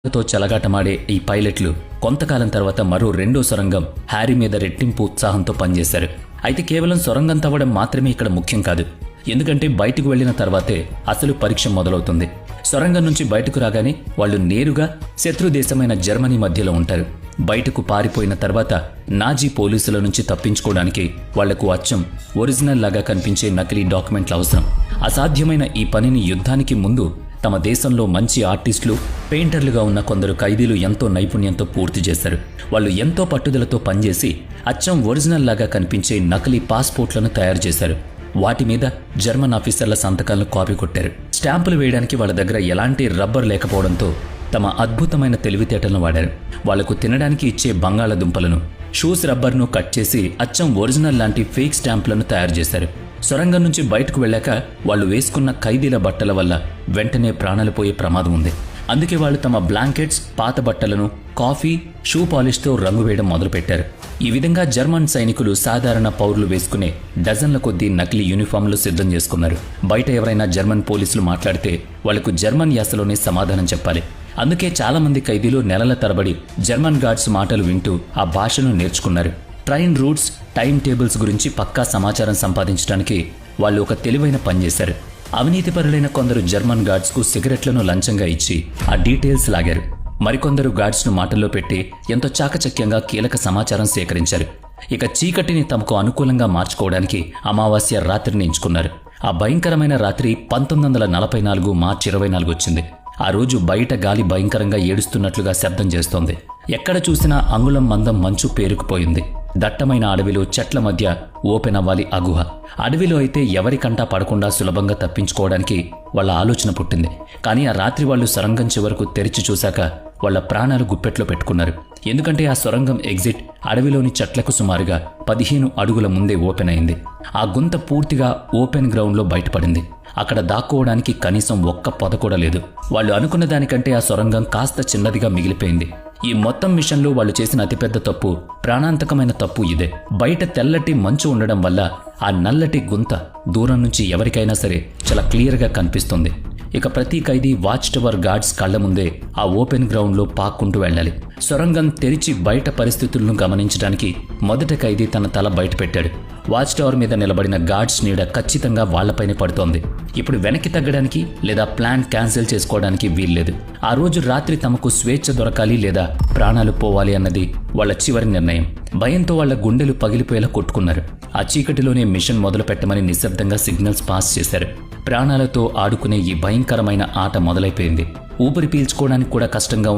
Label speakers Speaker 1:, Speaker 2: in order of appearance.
Speaker 1: తో చెలగాటమాడే ఈ పైలట్లు కొంతకాలం తర్వాత మరో రెండో సొరంగం హ్యారీ మీద రెట్టింపు ఉత్సాహంతో పనిచేశారు. అయితే కేవలం సొరంగం తవ్వడం మాత్రమే ఇక్కడ ముఖ్యం కాదు. ఎందుకంటే బయటకు వెళ్లిన తర్వాతే అసలు పరీక్ష మొదలవుతుంది. సొరంగం నుంచి బయటకు రాగానే వాళ్ళు నేరుగా శత్రు దేశమైన జర్మనీ మధ్యలో ఉంటారు. బయటకు పారిపోయిన తర్వాత నాజీ పోలీసుల నుంచి తప్పించుకోవడానికి వాళ్లకు అచ్చం ఒరిజినల్ లాగా కనిపించే నకిలీ డాక్యుమెంట్లు అవసరం. అసాధ్యమైన ఈ పనిని యుద్ధానికి ముందు తమ దేశంలో మంచి ఆర్టిస్టులు, పెయింటర్లుగా ఉన్న కొందరు ఖైదీలు ఎంతో నైపుణ్యంతో పూర్తి చేశారు. వాళ్ళు ఎంతో పట్టుదలతో పనిచేసి అచ్చం ఒరిజినల్ లాగా కనిపించే నకిలీ పాస్పోర్ట్లను తయారు చేశారు. వాటి మీద జర్మన్ ఆఫీసర్ల సంతకాలను కాపీ కొట్టారు. స్టాంపులు వేయడానికి వాళ్ళ దగ్గర ఎలాంటి రబ్బర్ లేకపోవడంతో తమ అద్భుతమైన తెలివితేటలను వాడారు. వాళ్లకు తినడానికి ఇచ్చే బంగాళదుంపలను, షూస్ రబ్బర్ను కట్ చేసి అచ్చం ఒరిజినల్ లాంటి ఫేక్ స్టాంపులను తయారు చేశారు. సొరంగం నుంచి బయటకు వెళ్ళాక వాళ్ళు వేసుకున్న ఖైదీల బట్టల వల్ల వెంటనే ప్రాణాలు పోయే ప్రమాదం ఉంది. అందుకే వాళ్ళు తమ బ్లాంకెట్స్, పాత బట్టలను కాఫీ, షూ పాలిష్తో రంగు వేయడం మొదలుపెట్టారు. ఈ విధంగా జర్మన్ సైనికులు సాధారణ పౌరులు వేసుకునే డజన్ల కొద్దీ నకిలీ యూనిఫామ్లు సిద్ధం చేసుకున్నారు. బయట ఎవరైనా జర్మన్ పోలీసులు మాట్లాడితే వాళ్లకు జర్మన్ యాసలోనే సమాధానం చెప్పాలి. అందుకే చాలామంది ఖైదీలు నెలల తరబడి జర్మన్ గార్డ్స్ మాటలు వింటూ ఆ భాషను నేర్చుకున్నారు. ట్రైన్ రూట్స్, టైం టేబుల్స్ గురించి పక్కా సమాచారం సంపాదించడానికి వాళ్ళు ఒక తెలివైన పని చేశారు. అవినీతిపరులైన కొందరు జర్మన్ గార్డ్స్కు సిగరెట్లను లంచంగా ఇచ్చి ఆ డీటెయిల్స్ లాగారు. మరికొందరు గార్డ్స్ను మాటల్లో పెట్టి ఎంతో చాకచక్యంగా కీలక సమాచారం సేకరించారు. ఇక చీకటిని తమకు అనుకూలంగా మార్చుకోవడానికి అమావాస్య రాత్రిని ఎంచుకున్నారు. ఆ భయంకరమైన రాత్రి 1944 మార్చి 24 వచ్చింది. ఆ రోజు బయట గాలి భయంకరంగా ఏడుస్తున్నట్లుగా శబ్దం చేస్తోంది. ఎక్కడ చూసినా అంగుళం మందం మంచు పేరుకుపోయింది. దట్టమైన అడవిలో చెట్ల మధ్య ఓపెన్ అవ్వాలి ఆ గుహ. అడవిలో అయితే ఎవరికంటా పడకుండా సులభంగా తప్పించుకోవడానికి వాళ్ళ ఆలోచన పుట్టింది. కానీ ఆ రాత్రి వాళ్ళు సొరంగం చివరకు తెరిచి చూశాక వాళ్ళ ప్రాణాలు గుప్పెట్లో పెట్టుకున్నారు. ఎందుకంటే ఆ సొరంగం ఎగ్జిట్ అడవిలోని చెట్లకు సుమారుగా 15 అడుగుల ముందే ఓపెన్ అయింది. ఆ గుంత పూర్తిగా ఓపెన్ గ్రౌండ్లో బయటపడింది. అక్కడ దాక్కోవడానికి కనీసం ఒక్క పొద కూడా లేదు. వాళ్ళు అనుకున్న దానికంటే ఆ సొరంగం కాస్త చిన్నదిగా మిగిలిపోయింది. ఈ మొత్తం మిషన్లో వాళ్ళు చేసిన అతిపెద్ద తప్పు, ప్రాణాంతకమైన తప్పు ఇదే. బయట తెల్లటి మంచు ఉండడం వల్ల ఆ నల్లటి గుంత దూరం నుంచి ఎవరికైనా సరే చాలా క్లియర్గా కనిపిస్తుంది. ఇక ప్రతి ఖైదీ వాచ్ టవర్ గార్డ్స్ కళ్ల ముందే ఆ ఓపెన్ గ్రౌండ్లో పాక్కుంటూ వెళ్ళాలి. సొరంగం తెరిచి బయట పరిస్థితులను గమనించడానికి మొదట ఖైదీ తన తల బయట పెట్టాడు. వాచ్ టవర్ మీద నిలబడిన గార్డ్స్ నీడ ఖచ్చితంగా వాళ్లపైనే పడుతోంది. ఇప్పుడు వెనక్కి తగ్గడానికి లేదా ప్లాన్ క్యాన్సిల్ చేసుకోవడానికి వీల్లేదు. ఆ రోజు రాత్రి తమకు స్వేచ్ఛ దొరకాలి లేదా ప్రాణాలు పోవాలి అన్నది వాళ్ల చివరి నిర్ణయం. భయంతో వాళ్ల గుండెలు పగిలిపోయేలా కొట్టుకున్నారు. ఆ చీకటిలోనే మిషన్ మొదలు పెట్టమని నిశ్శబ్దంగా సిగ్నల్స్ పాస్ చేశారు. ప్రాణాలతో ఆడుకునే ఈ భయంకరమైన ఆట మొదలైపోయింది. ఊపిరి పీల్చుకోవడానికి కూడా కష్టంగా